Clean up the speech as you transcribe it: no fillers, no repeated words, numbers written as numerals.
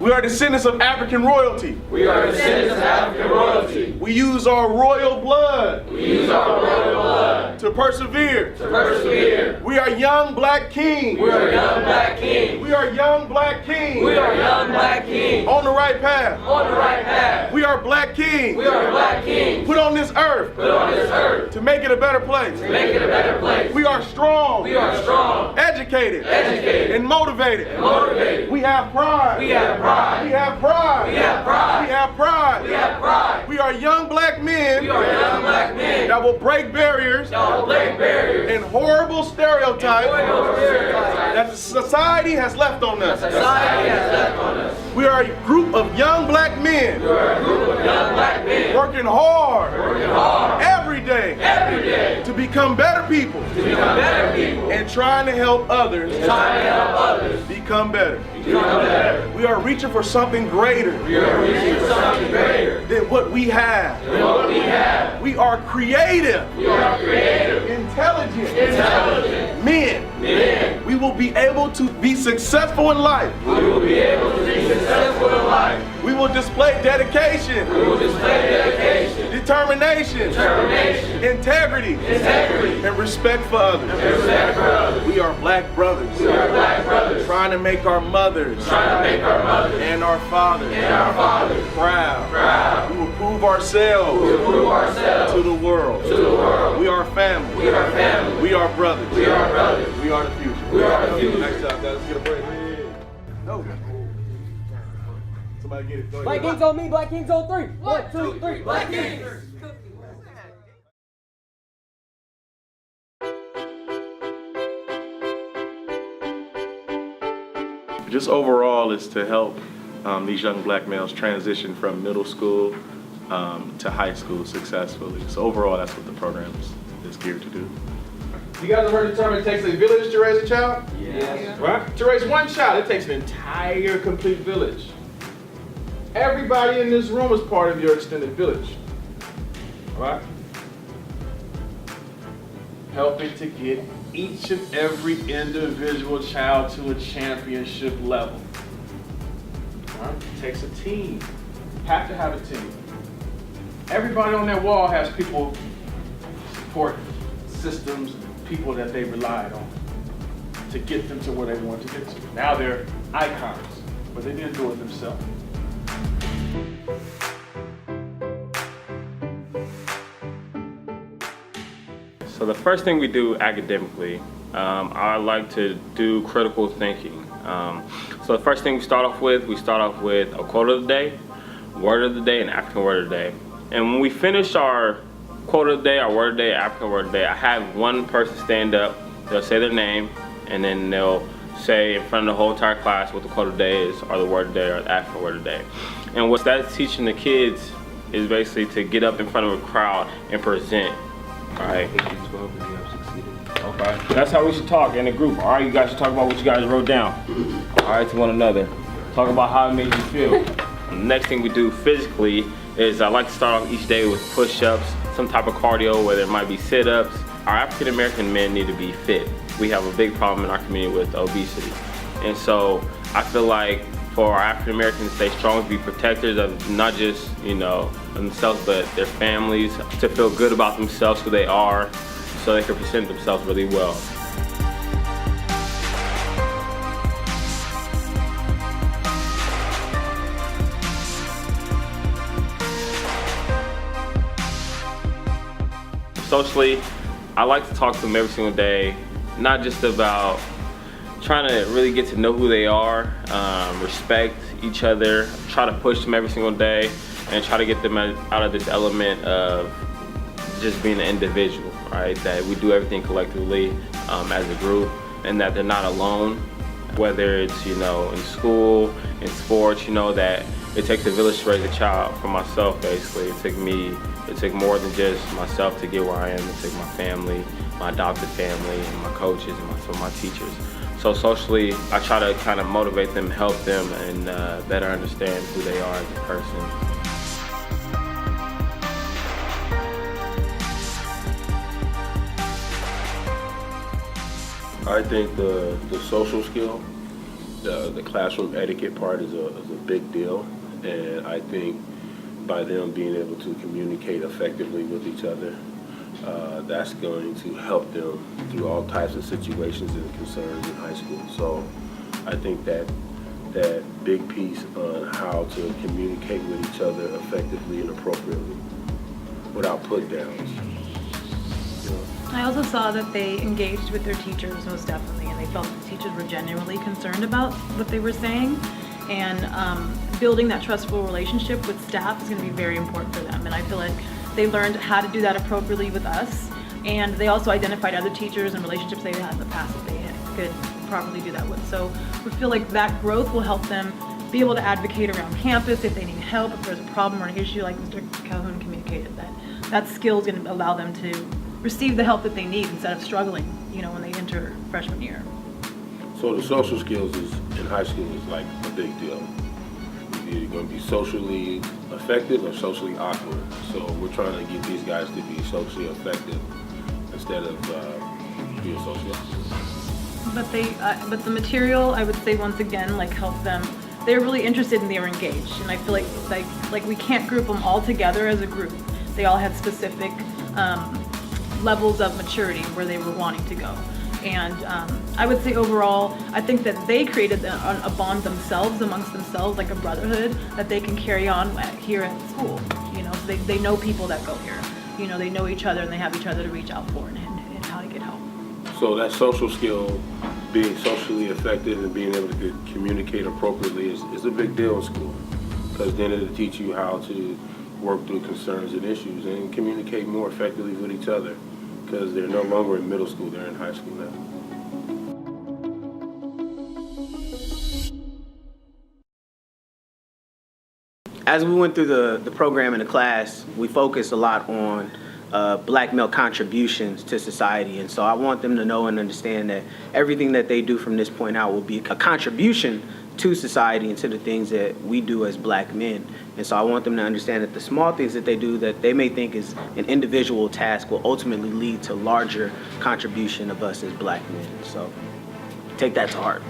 We are descendants of African royalty. We are descendants of African royalty. We use our royal blood. We use our royal blood to persevere. to persevere. We are young black kings. We are young black kings. We are young black kings. We are young black kings. On the right path. On the right path. We are black kings. We are black kings. Put on this earth. Put on this earth. To make it a better place. To make it a better place. We are strong. We are strong. Educated. Educated. And motivated. And motivated. We have pride. We have pride. We have pride. We have pride. We have pride. We have pride. We are young black men. We are young black men that will break barriers. that will break barriers And horrible stereotypes. That the society has left on us. Society has left on us. We are a group of young black men. We are a group of young black men Working hard. working hard Every day. every day To become better people. to become better people And trying to help others. trying to help others Become better. become better. We are reaching for something greater We are reaching for something greater than what we have. than what we have. We are creative, We are creative, intelligent intelligent men. men. We will be able to be successful in life. We will be able to be successful in life. We will display dedication, We will display dedication, determination, determination, integrity, integrity, and respect for others. and respect for others. We are black brothers, We are black brothers trying to make our mothers trying to make our mothers and our fathers and our fathers proud. proud. We will prove ourselves To prove ourselves to the world. to the world. We are family. We are family. We are brothers. We are brothers. We are the future. We are the future. Next time, guys, let's get a break. No. Somebody get it. Go Black ahead. Kings on me, Black Kings on three. 1, 2, 3, Black Kings. Just overall is to help these young black males transition from middle school to high school successfully. So overall, that's what the program is geared to do. You guys have heard the term it takes a village to raise a child? Yes. Right? To raise one child, it takes an entire complete village. Everybody in this room is part of your extended village. All right? Helping to get each and every individual child to a championship level. All right? It takes a team. Have to have a team. Everybody on that wall has people, support systems, people that they relied on to get them to where they wanted to get to. Now they're icons, but they didn't do it themselves. So the first thing we do academically, I like to do critical thinking. So the first thing we start off with a quote of the day, word of the day, and African word of the day. And when we finish our quote of the day, our word of the day, African word of the day, I have one person stand up, they'll say their name, and then they'll say in front of the whole entire class what the quote of the day is, or the word of the day, or the African word of the day. And what that's teaching the kids is basically to get up in front of a crowd and present. All right. Okay. That's how we should talk in a group. All right, you guys should talk about what you guys wrote down. All right, to one another. Talk about how it made you feel. The next thing we do physically is I like to start off each day with push-ups, some type of cardio, whether it might be sit-ups. Our African American men need to be fit. We have a big problem in our community with obesity. And so I feel like for our African Americans to stay strong, to be protectors of not just, themselves, but their families, to feel good about themselves, who they are, so they can present themselves really well. Socially, I like to talk to them every single day, not just about trying to really get to know who they are, respect each other, try to push them every single day, and try to get them out of this element of just being an individual, right? That we do everything collectively as a group, and that they're not alone, whether it's, in school, in sports, that it takes a village to raise a child. For myself, basically, it took more than just myself to get where I am. It took my family, my adopted family, and my coaches, and some of my teachers. So socially, I try to kind of motivate them, help them, and better understand who they are as a person. I think the social skill the classroom etiquette part is a big deal, and I think by them being able to communicate effectively with each other, that's going to help them through all types of situations and concerns in high school. So I think that big piece on how to communicate with each other effectively and appropriately without put downs. You know? I also saw that they engaged with their teachers most definitely, and they felt that the teachers were genuinely concerned about what they were saying. And building that trustful relationship with staff is going to be very important for them. And I feel like they learned how to do that appropriately with us. And they also identified other teachers and relationships they had in the past that they could properly do that with. So we feel like that growth will help them be able to advocate around campus if they need help, if there's a problem or an issue, like Mr. Calhoun communicated, that skill is going to allow them to receive the help that they need instead of struggling, when they enter freshman year. So the social skills in high school is like a big deal. You're either going to be socially effective or socially awkward. So we're trying to get these guys to be socially effective instead of being socially awkward. But the material, I would say once again, help them. They're really interested and they were engaged, and I feel like we can't group them all together as a group. They all had specific levels of maturity where they were wanting to go. And I would say overall, I think that they created a bond amongst themselves, like a brotherhood that they can carry on here at school. So they know people that go here. They know each other and they have each other to reach out for and how to get help. So that social skill, being socially effective and being able to communicate appropriately is a big deal in school, because then it'll teach you how to work through concerns and issues and communicate more effectively with each other, because they're no longer in middle school, they're in high school now. As we went through the program in the class, we focused a lot on black male contributions to society. And so I want them to know and understand that everything that they do from this point out will be a contribution to society and to the things that we do as black men. And so I want them to understand that the small things that they do that they may think is an individual task will ultimately lead to larger contribution of us as black men. So take that to heart.